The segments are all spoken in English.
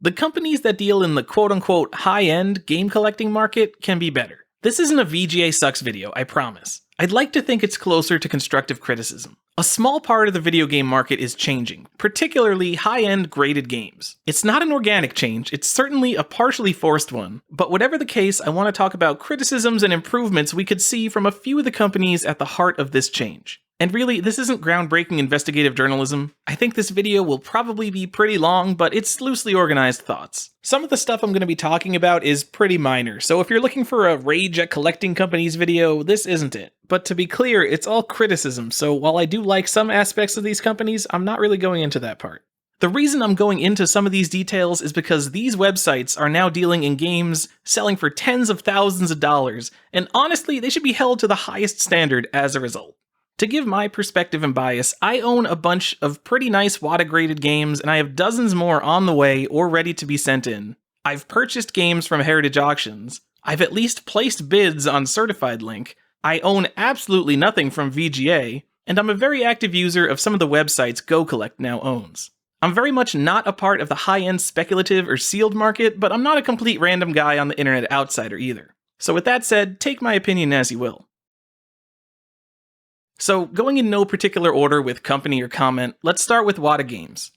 The companies that deal in the quote-unquote high-end game collecting market can be better. This isn't a VGA sucks video, I promise. I'd like to think it's closer to constructive criticism. A small part of the video game market is changing, particularly high-end graded games. It's not an organic change, it's certainly a partially forced one, but whatever the case, I want to talk about criticisms and improvements we could see from a few of the companies at the heart of this change. And really, this isn't groundbreaking investigative journalism. I think this video will probably be pretty long, but it's loosely organized thoughts. Some of the stuff I'm going to be talking about is pretty minor, so if you're looking for a rage at collecting companies video, this isn't it. But to be clear, it's all criticism, so while I do like some aspects of these companies, I'm not really going into that part. The reason I'm going into some of these details is because these websites are now dealing in games selling for tens of thousands of dollars, and honestly, they should be held to the highest standard as a result. To give my perspective and bias, I own a bunch of pretty nice Wata graded games, and I have dozens more on the way or ready to be sent in. I've purchased games from heritage auctions. I've at least placed bids on CertifiedLink. I own absolutely nothing from VGA, and I'm a very active user of some of the websites GoCollect now owns. I'm very much not a part of the high-end speculative or sealed market, but I'm not a complete random guy on the internet outsider either. So with that said, take my opinion as you will. So, going in no particular order with company or comment, let's start with Wata Games.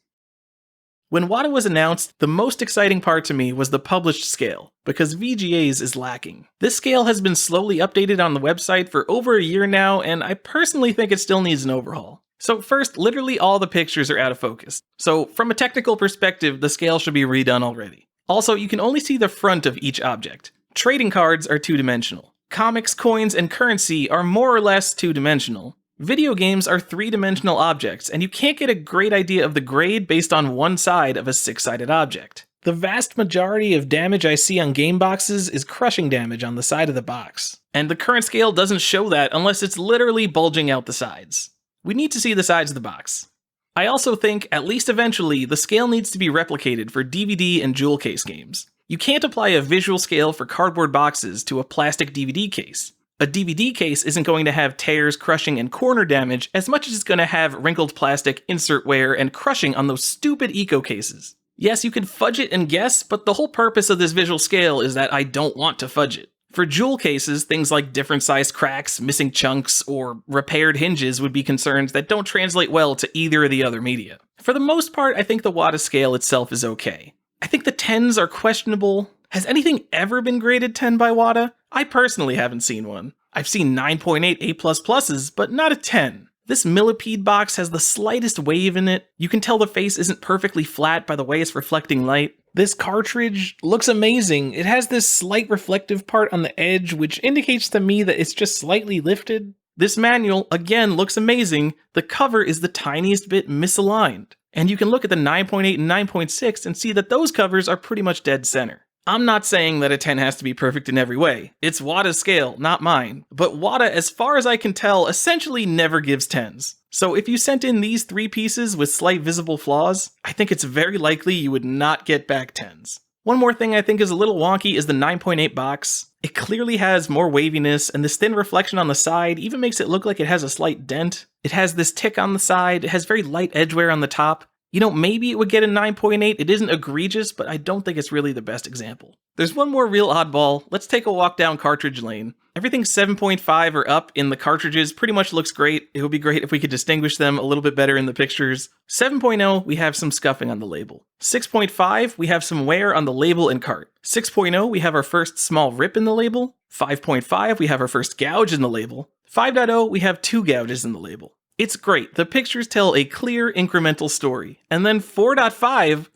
When Wata was announced, the most exciting part to me was the published scale, because VGA's is lacking. This scale has been slowly updated on the website for over a year now, and I personally think it still needs an overhaul. So first, literally all the pictures are out of focus. So from a technical perspective, the scale should be redone already. Also, you can only see the front of each object. Trading cards are two-dimensional. Comics, coins, and currency are more or less two-dimensional. Video games are three-dimensional objects, and you can't get a great idea of the grade based on one side of a six-sided object. The vast majority of damage I see on game boxes is crushing damage on the side of the box. And the current scale doesn't show that unless it's literally bulging out the sides. We need to see the sides of the box. I also think, at least eventually, the scale needs to be replicated for DVD and jewel case games. You can't apply a visual scale for cardboard boxes to a plastic DVD case. A DVD case isn't going to have tears, crushing, and corner damage as much as it's going to have wrinkled plastic, insert wear, and crushing on those stupid eco cases. Yes, you can fudge it and guess, but the whole purpose of this visual scale is that I don't want to fudge it. For jewel cases, things like different sized cracks, missing chunks, or repaired hinges would be concerns that don't translate well to either of the other media. For the most part, I think the Wata scale itself is okay. I think the 10s are questionable. Has anything ever been graded 10 by Wata? I personally haven't seen one. I've seen 9.8 A++s, but not a 10. This millipede box has the slightest wave in it. You can tell the face isn't perfectly flat by the way it's reflecting light. This cartridge looks amazing. It has this slight reflective part on the edge, which indicates to me that it's just slightly lifted. This manual, again, looks amazing. The cover is the tiniest bit misaligned. And you can look at the 9.8 and 9.6 and see that those covers are pretty much dead center. I'm not saying that a 10 has to be perfect in every way. It's Wata's scale, not mine. But Wata, as far as I can tell, essentially never gives 10s. So if you sent in these 3 pieces with slight visible flaws, I think it's very likely you would not get back 10s. One more thing I think is a little wonky is the 9.8 box. It clearly has more waviness, and this thin reflection on the side even makes it look like it has a slight dent. It has this tick on the side, it has very light edge wear on the top. You know, maybe it would get a 9.8, it isn't egregious, but I don't think it's really the best example. There's one more real oddball. Let's take a walk down cartridge lane. Everything 7.5 or up in the cartridges pretty much looks great. It would be great if we could distinguish them a little bit better in the pictures. 7.0, we have some scuffing on the label. 6.5, we have some wear on the label and cart. 6.0, we have our first small rip in the label. 5.5, we have our first gouge in the label. 5.0, we have 2 gouges in the label. It's great. The pictures tell a clear, incremental story. And then 4.5,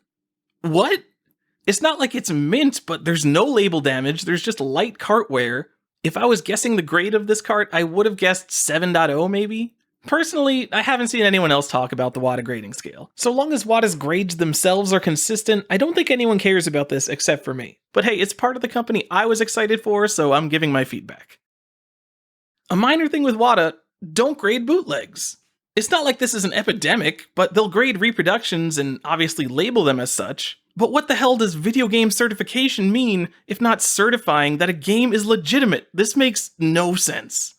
what? It's not like it's mint, but there's no label damage. There's just light cart wear. If I was guessing the grade of this cart, I would have guessed 7.0 maybe. Personally, I haven't seen anyone else talk about the Wata grading scale. So long as Wata's grades themselves are consistent, I don't think anyone cares about this except for me. But hey, it's part of the company I was excited for, so I'm giving my feedback. A minor thing with Wata, don't grade bootlegs. It's not like this is an epidemic, but they'll grade reproductions and obviously label them as such. But what the hell does video game certification mean if not certifying that a game is legitimate? This makes no sense.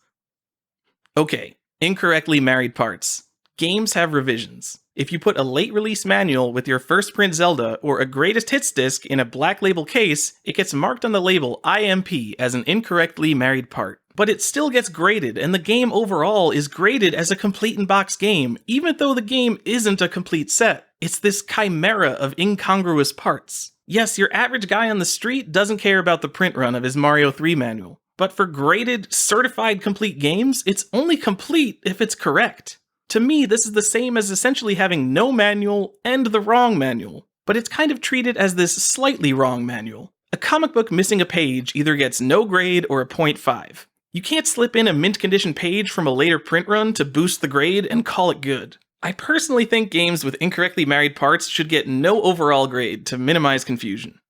Okay, incorrectly married parts. Games have revisions. If you put a late release manual with your first print Zelda or a greatest hits disc in a black label case, it gets marked on the label IMP as an incorrectly married part. But it still gets graded, and the game overall is graded as a complete in-box game, even though the game isn't a complete set. It's this chimera of incongruous parts. Yes, your average guy on the street doesn't care about the print run of his Mario 3 manual, but for graded, certified complete games, it's only complete if it's correct. To me, this is the same as essentially having no manual and the wrong manual, but it's kind of treated as this slightly wrong manual. A comic book missing a page either gets no grade or a 0.5. You can't slip in a mint condition page from a later print run to boost the grade and call it good. I personally think games with incorrectly married parts should get no overall grade to minimize confusion.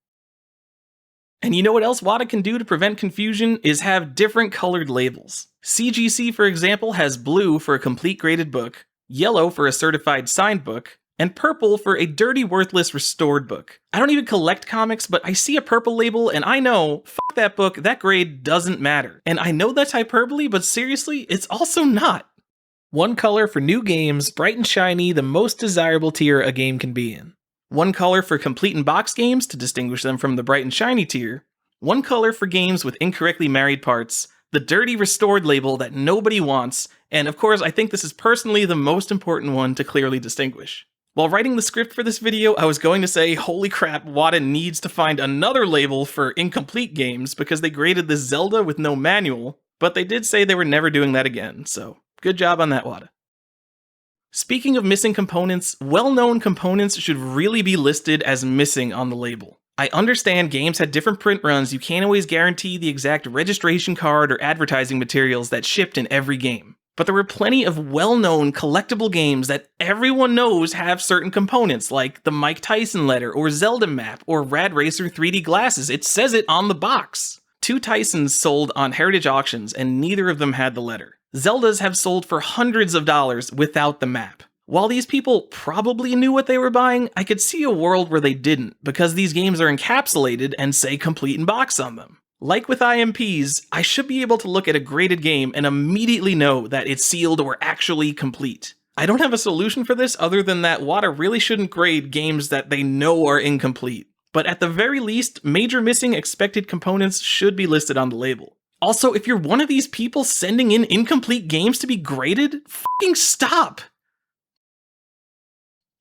And you know what else Wata can do to prevent confusion is have different colored labels. CGC, for example, has blue for a complete graded book, yellow for a certified signed book, and purple for a dirty, worthless, restored book. I don't even collect comics, but I see a purple label and I know, fuck that book, that grade doesn't matter. And I know that's hyperbole, but seriously, it's also not. One color for new games, bright and shiny, the most desirable tier a game can be in. One color for complete in-box games to distinguish them from the bright and shiny tier. One color for games with incorrectly married parts, the dirty restored label that nobody wants, and of course I think this is personally the most important one to clearly distinguish. While writing the script for this video, I was going to say, holy crap, Wata needs to find another label for incomplete games because they graded this Zelda with no manual, but they did say they were never doing that again, so good job on that, Wata. Speaking of missing components, well-known components should really be listed as missing on the label. I understand games had different print runs, you can't always guarantee the exact registration card or advertising materials that shipped in every game. But there were plenty of well-known collectible games that everyone knows have certain components, like the Mike Tyson letter, or Zelda map, or Rad Racer 3D glasses. It says it on the box. 2 Tysons sold on Heritage auctions, and neither of them had the letter. Zeldas have sold for hundreds of dollars without the map. While these people probably knew what they were buying, I could see a world where they didn't, because these games are encapsulated and say complete in box on them. Like with IMPs, I should be able to look at a graded game and immediately know that it's sealed or actually complete. I don't have a solution for this other than that Wata really shouldn't grade games that they know are incomplete. But at the very least, major missing expected components should be listed on the label. Also, if you're one of these people sending in incomplete games to be graded, fucking stop!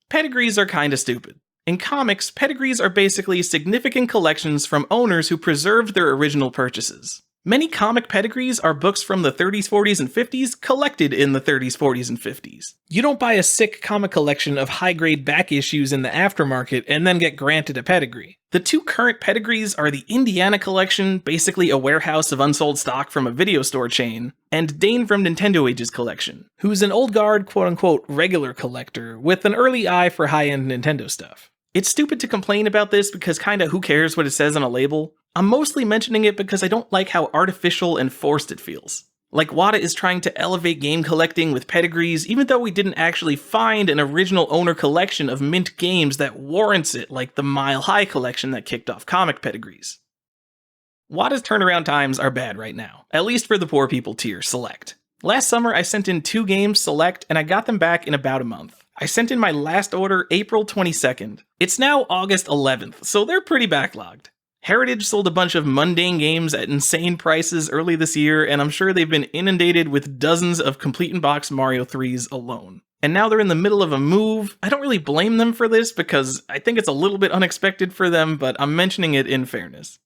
Pedigrees are kinda stupid. In comics, pedigrees are basically significant collections from owners who preserved their original purchases. Many comic pedigrees are books from the 30s, 40s, and 50s collected in the 30s, 40s, and 50s. You don't buy a sick comic collection of high-grade back issues in the aftermarket and then get granted a pedigree. The 2 current pedigrees are the Indiana collection, basically a warehouse of unsold stock from a video store chain, and Dane from NintendoAge's collection, who's an old guard, quote-unquote, regular collector with an early eye for high-end Nintendo stuff. It's stupid to complain about this because kinda who cares what it says on a label? I'm mostly mentioning it because I don't like how artificial and forced it feels. Like Wata is trying to elevate game collecting with pedigrees even though we didn't actually find an original owner collection of mint games that warrants it, like the Mile High collection that kicked off comic pedigrees. Wata's turnaround times are bad right now, at least for the poor people tier, Select. Last summer I sent in 2 games, Select, and I got them back in about a month. I sent in my last order April 22nd. It's now August 11th, so they're pretty backlogged. Heritage sold a bunch of mundane games at insane prices early this year, and I'm sure they've been inundated with dozens of complete-in-box Mario 3s alone. And now they're in the middle of a move. I don't really blame them for this because I think it's a little bit unexpected for them, but I'm mentioning it in fairness.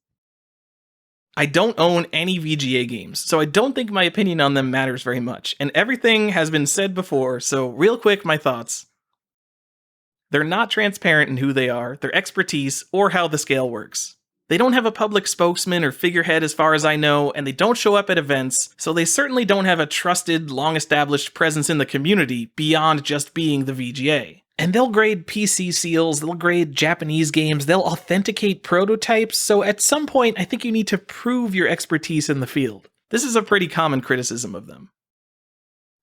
I don't own any VGA games, so I don't think my opinion on them matters very much, and everything has been said before, so real quick, my thoughts. They're not transparent in who they are, their expertise, or how the scale works. They don't have a public spokesman or figurehead as far as I know, and they don't show up at events, so they certainly don't have a trusted, long-established presence in the community beyond just being the VGA. And they'll grade PC seals, they'll grade Japanese games, they'll authenticate prototypes, so at some point I think you need to prove your expertise in the field. This is a pretty common criticism of them.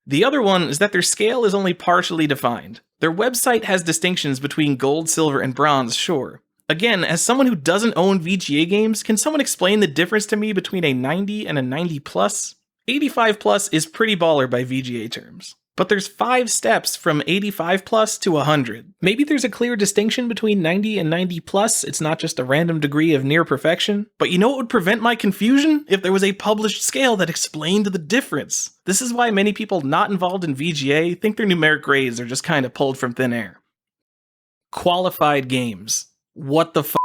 The other one is that their scale is only partially defined. Their website has distinctions between gold, silver, and bronze, sure. Again, as someone who doesn't own VGA games, can someone explain the difference to me between a 90 and a 90 plus? 85 plus is pretty baller by VGA terms. But there's 5 steps from 85 plus to 100. Maybe there's a clear distinction between 90 and 90 plus, it's not just a random degree of near perfection. But you know what would prevent my confusion? If there was a published scale that explained the difference. This is why many people not involved in VGA think their numeric grades are just kind of pulled from thin air. Qualified games. What the f***?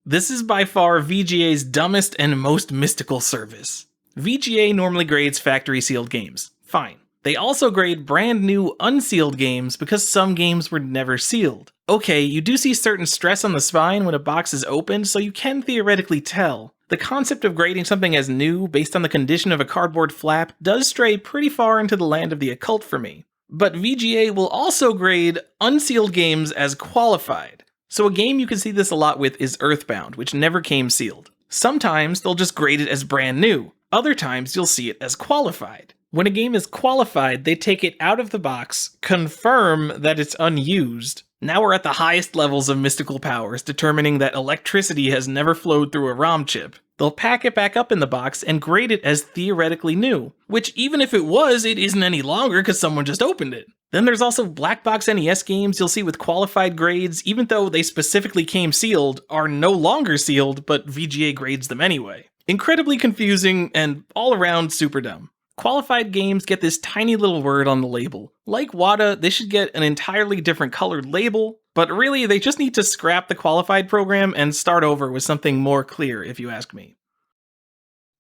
This is by far VGA's dumbest and most mystical service. VGA normally grades factory sealed games. Fine. They also grade brand new unsealed games because some games were never sealed. Okay, you do see certain stress on the spine when a box is opened, so you can theoretically tell. The concept of grading something as new based on the condition of a cardboard flap does stray pretty far into the land of the occult for me. But VGA will also grade unsealed games as qualified. So a game you can see this a lot with is Earthbound, which never came sealed. Sometimes they'll just grade it as brand new. Other times you'll see it as qualified. When a game is qualified, they take it out of the box, confirm that it's unused. Now we're at the highest levels of mystical powers, determining that electricity has never flowed through a ROM chip. They'll pack it back up in the box and grade it as theoretically new, which even if it was, it isn't any longer because someone just opened it. Then there's also black box NES games you'll see with qualified grades, even though they specifically came sealed, are no longer sealed, but VGA grades them anyway. Incredibly confusing and all around super dumb. Qualified games get this tiny little word on the label. Like Wata, they should get an entirely different colored label, but really they just need to scrap the qualified program and start over with something more clear if you ask me.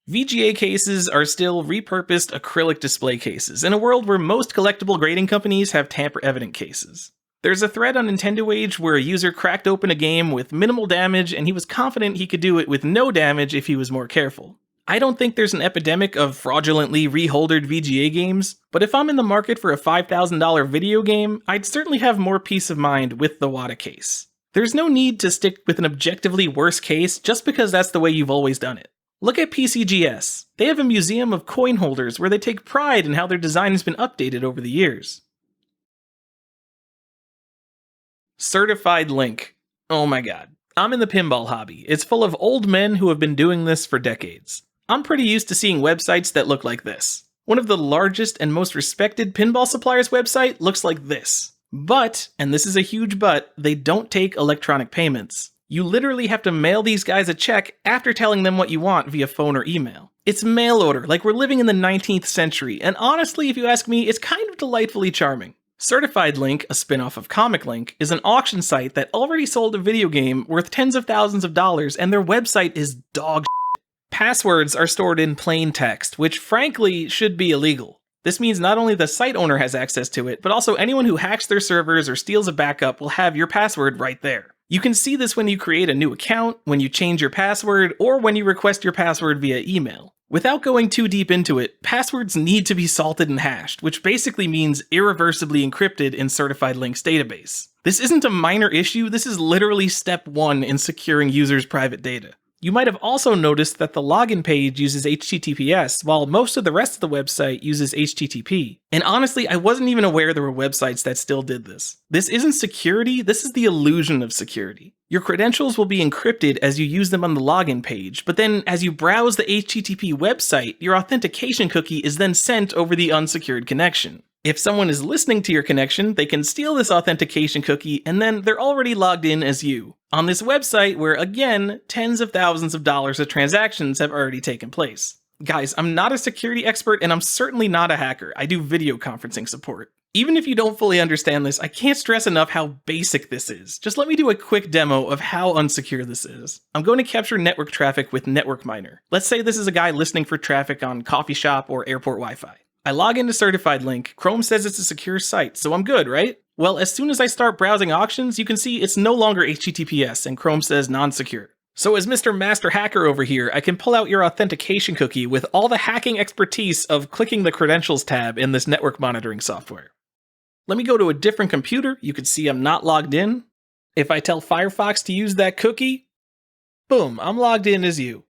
VGA cases are still repurposed acrylic display cases in a world where most collectible grading companies have tamper-evident cases. There's a thread on NintendoAge where a user cracked open a game with minimal damage and he was confident he could do it with no damage if he was more careful. I don't think there's an epidemic of fraudulently reholdered VGA games, but if I'm in the market for a $5,000 video game, I'd certainly have more peace of mind with the Wata case. There's no need to stick with an objectively worse case just because that's the way you've always done it. Look at PCGS. They have a museum of coin holders where they take pride in how their design has been updated over the years. CertifiedLink. Oh my god. I'm in the pinball hobby. It's full of old men who have been doing this for decades. I'm pretty used to seeing websites that look like this. One of the largest and most respected pinball suppliers' website looks like this. But, and this is a huge but, they don't take electronic payments. You literally have to mail these guys a check after telling them what you want via phone or email. It's mail order, like we're living in the 19th century, and honestly, if you ask me, it's kind of delightfully charming. CertifiedLink, a spin-off of ComicLink, is an auction site that already sold a video game worth tens of thousands of dollars, and their website is dog shit. Passwords are stored in plain text, which frankly should be illegal. This means not only the site owner has access to it, but also anyone who hacks their servers or steals a backup will have your password right there. You can see this when you create a new account, when you change your password, or when you request your password via email. Without going too deep into it, passwords need to be salted and hashed, which basically means irreversibly encrypted in CertifiedLink's database. This isn't a minor issue, this is literally step 1 in securing users' private data. You might have also noticed that the login page uses HTTPS, while most of the rest of the website uses HTTP. And honestly, I wasn't even aware there were websites that still did this. This isn't security, this is the illusion of security. Your credentials will be encrypted as you use them on the login page, but then as you browse the HTTP website, your authentication cookie is then sent over the unsecured connection. If someone is listening to your connection, they can steal this authentication cookie and then they're already logged in as you, on this website where, again, tens of thousands of dollars of transactions have already taken place. Guys, I'm not a security expert and I'm certainly not a hacker. I do video conferencing support. Even if you don't fully understand this, I can't stress enough how basic this is. Just let me do a quick demo of how unsecure this is. I'm going to capture network traffic with Network Miner. Let's say this is a guy listening for traffic on coffee shop or airport Wi-Fi. I log into CertifiedLink, Chrome says it's a secure site, so I'm good, right? Well, as soon as I start browsing auctions, you can see it's no longer HTTPS and Chrome says non-secure. So as Mr. Master Hacker over here, I can pull out your authentication cookie with all the hacking expertise of clicking the credentials tab in this network monitoring software. Let me go to a different computer, you can see I'm not logged in. If I tell Firefox to use that cookie, boom, I'm logged in as you.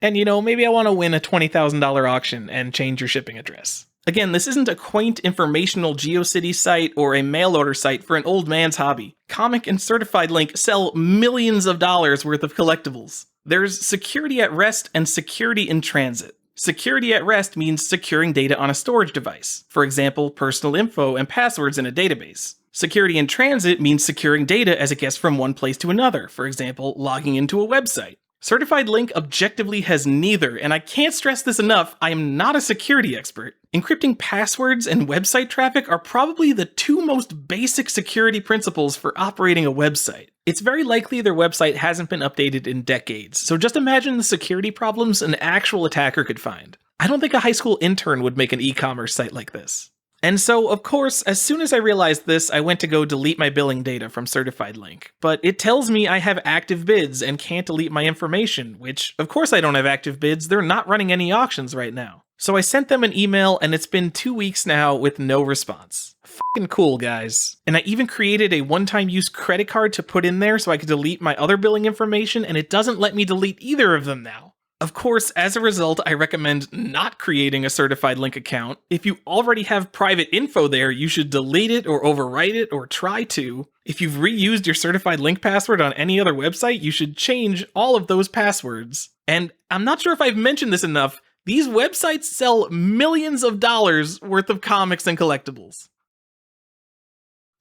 And you know, maybe I want to win a $20,000 auction and change your shipping address. Again, this isn't a quaint informational GeoCities site or a mail order site for an old man's hobby. Comic and CertifiedLink sell millions of dollars worth of collectibles. There's security at rest and security in transit. Security at rest means securing data on a storage device, for example, personal info and passwords in a database. Security in transit means securing data as it gets from one place to another, for example, logging into a website. CertifiedLink objectively has neither, and I can't stress this enough, I am not a security expert. Encrypting passwords and website traffic are probably the two most basic security principles for operating a website. It's very likely their website hasn't been updated in decades, so just imagine the security problems an actual attacker could find. I don't think a high school intern would make an e-commerce site like this. And so, of course, as soon as I realized this, I went to go delete my billing data from CertifiedLink. But it tells me I have active bids and can't delete my information, which, of course I don't have active bids, they're not running any auctions right now. So I sent them an email and it's been 2 weeks now with no response. Fucking cool, guys. And I even created a one-time use credit card to put in there so I could delete my other billing information, and it doesn't let me delete either of them now. Of course, as a result, I recommend not creating a CertifiedLink account. If you already have private info there, you should delete it or overwrite it or try to. If you've reused your CertifiedLink password on any other website, you should change all of those passwords. And I'm not sure if I've mentioned this enough, these websites sell millions of dollars worth of comics and collectibles.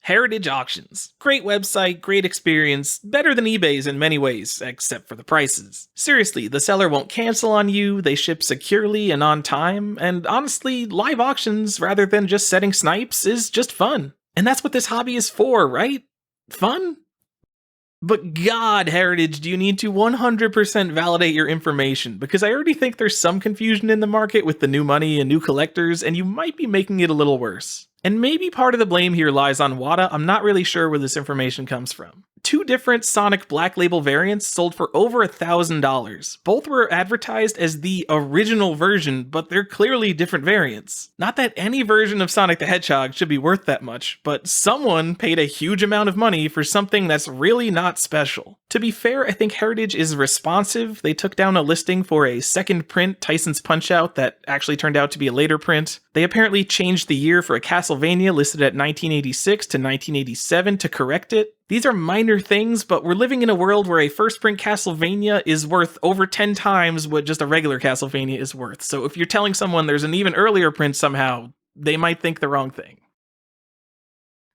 Heritage Auctions. Great website, great experience, better than eBay's in many ways, except for the prices. Seriously, the seller won't cancel on you, they ship securely and on time, and honestly, live auctions rather than just setting snipes is just fun. And that's what this hobby is for, right? Fun? But God, Heritage, do you need to 100% validate your information? Because I already think there's some confusion in the market with the new money and new collectors, and you might be making it a little worse. And maybe part of the blame here lies on Wata, I'm not really sure where this information comes from. 2 different Sonic Black Label variants sold for over $1,000. Both were advertised as the original version, but they're clearly different variants. Not that any version of Sonic the Hedgehog should be worth that much, but someone paid a huge amount of money for something that's really not special. To be fair, I think Heritage is responsive. They took down a listing for a second print Tyson's Punch-Out that actually turned out to be a later print. They apparently changed the year for a Castlevania listed at 1986 to 1987 to correct it. These are minor things, but we're living in a world where a first print Castlevania is worth over 10 times what just a regular Castlevania is worth. So if you're telling someone there's an even earlier print somehow, they might think the wrong thing.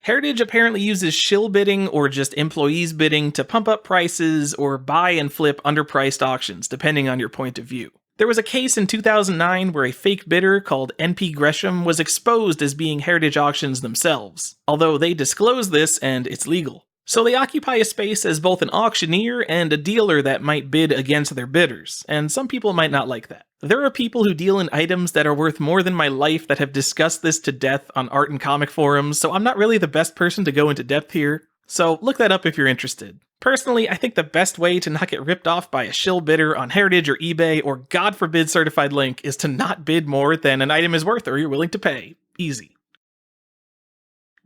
Heritage apparently uses shill bidding or just employees bidding to pump up prices or buy and flip underpriced auctions, depending on your point of view. There was a case in 2009 where a fake bidder called NP Gresham was exposed as being Heritage Auctions themselves, although they disclose this and it's legal. So they occupy a space as both an auctioneer and a dealer that might bid against their bidders, and some people might not like that. There are people who deal in items that are worth more than my life that have discussed this to death on art and comic forums, so I'm not really the best person to go into depth here. So look that up if you're interested. Personally, I think the best way to not get ripped off by a shill bidder on Heritage or eBay, or God forbid CertifiedLink, is to not bid more than an item is worth or you're willing to pay. Easy.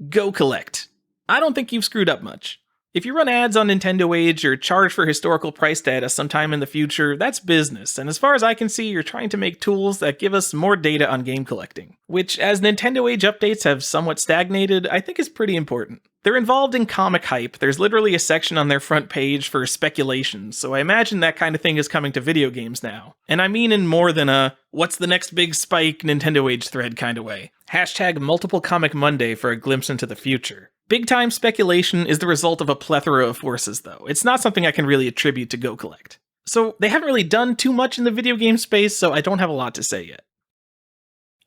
GoCollect. I don't think you've screwed up much. If you run ads on NintendoAge or charge for historical price data sometime in the future, that's business, and as far as I can see, you're trying to make tools that give us more data on game collecting, which, as NintendoAge updates have somewhat stagnated, I think is pretty important. They're involved in comic hype. There's literally a section on their front page for speculation, so I imagine that kind of thing is coming to video games now. And I mean in more than a, what's the next big spike NintendoAge thread kind of way. Hashtag Multiple Comic Monday for a glimpse into the future. Big-time speculation is the result of a plethora of forces, though. It's not something I can really attribute to GoCollect. So they haven't really done too much in the video game space, so I don't have a lot to say yet.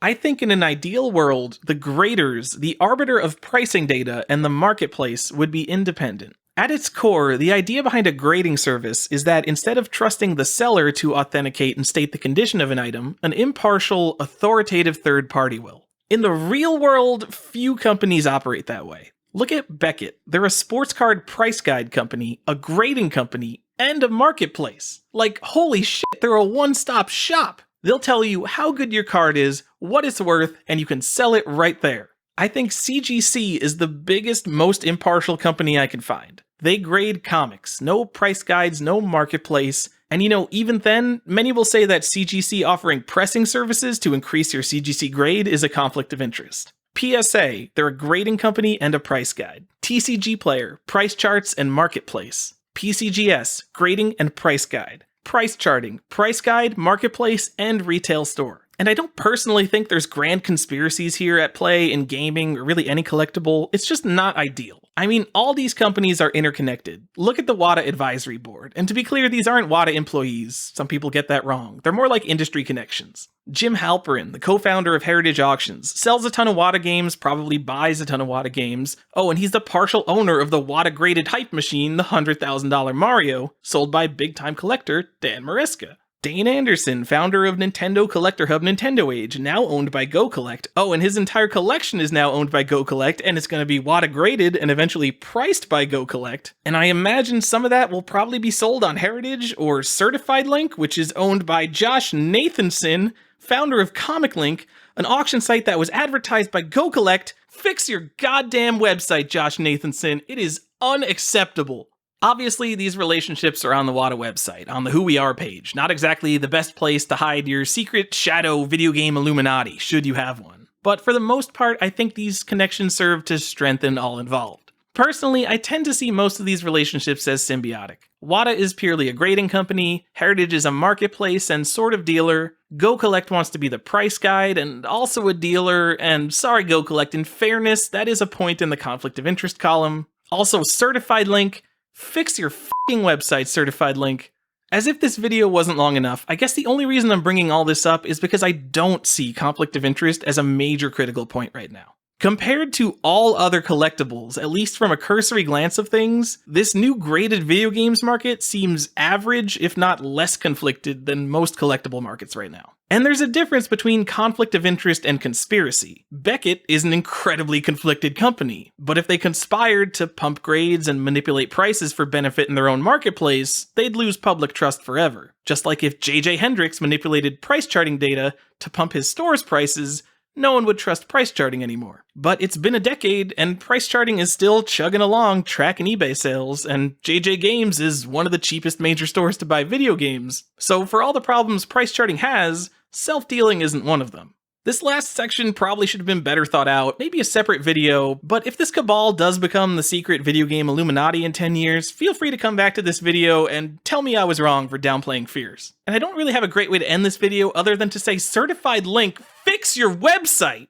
I think in an ideal world, the graders, the arbiter of pricing data, and the marketplace would be independent. At its core, the idea behind a grading service is that instead of trusting the seller to authenticate and state the condition of an item, an impartial, authoritative third party will. In the real world, few companies operate that way. Look at Beckett. They're a sports card price guide company, a grading company, and a marketplace. Like, holy shit, they're a one-stop shop. They'll tell you how good your card is, what it's worth, and you can sell it right there. I think CGC is the biggest, most impartial company I can find. They grade comics, no price guides, no marketplace, and even then, many will say that CGC offering pressing services to increase your CGC grade is a conflict of interest. PSA, they're a grading company and a price guide. TCG Player, price charts and marketplace. PCGS, grading and price guide. price charting, price guide, marketplace, and retail store. And I don't personally think there's grand conspiracies here at play in gaming or really any collectible. It's just not ideal. I mean, all these companies are interconnected. Look at the Wata advisory board. And to be clear, these aren't Wata employees. Some people get that wrong. They're more like industry connections. Jim Halperin, the co-founder of Heritage Auctions, sells a ton of Wata games, probably buys a ton of Wata games. Oh, and he's the partial owner of the Wata-graded hype machine, the $100,000 Mario, sold by big-time collector Dan Mariska. Dane Anderson, founder of Nintendo collector hub NintendoAge, now owned by GoCollect. Oh, and his entire collection is now owned by GoCollect, and it's going to be Wata graded and eventually priced by GoCollect. And I imagine some of that will probably be sold on Heritage or CertifiedLink, which is owned by Josh Nathanson, founder of ComicLink, an auction site that was advertised by GoCollect. Fix your goddamn website, Josh Nathanson. It is unacceptable. Obviously, these relationships are on the Wata website, on the Who We Are page. Not exactly the best place to hide your secret shadow video game Illuminati, should you have one. But for the most part, I think these connections serve to strengthen all involved. Personally, I tend to see most of these relationships as symbiotic. Wata is purely a grading company, Heritage is a marketplace and sort of dealer, GoCollect wants to be the price guide and also a dealer, and sorry GoCollect, in fairness, that is a point in the conflict of interest column. Also, CertifiedLink. Fix your f***ing website, CertifiedLink. As if this video wasn't long enough, I guess the only reason I'm bringing all this up is because I don't see conflict of interest as a major critical point right now. Compared to all other collectibles, at least from a cursory glance of things, this new graded video games market seems average, if not less conflicted than most collectible markets right now. And there's a difference between conflict of interest and conspiracy. Beckett is an incredibly conflicted company, but if they conspired to pump grades and manipulate prices for benefit in their own marketplace, they'd lose public trust forever. Just like if J.J. Hendricks manipulated price charting data to pump his store's prices, no one would trust price charting anymore. But it's been a decade, and price charting is still chugging along, tracking eBay sales, and JJ Games is one of the cheapest major stores to buy video games. So for all the problems price charting has, self-dealing isn't one of them. This last section probably should have been better thought out, maybe a separate video, but if this cabal does become the secret video game Illuminati in 10 years, feel free to come back to this video and tell me I was wrong for downplaying fears. And I don't really have a great way to end this video other than to say CertifiedLink, fix your website!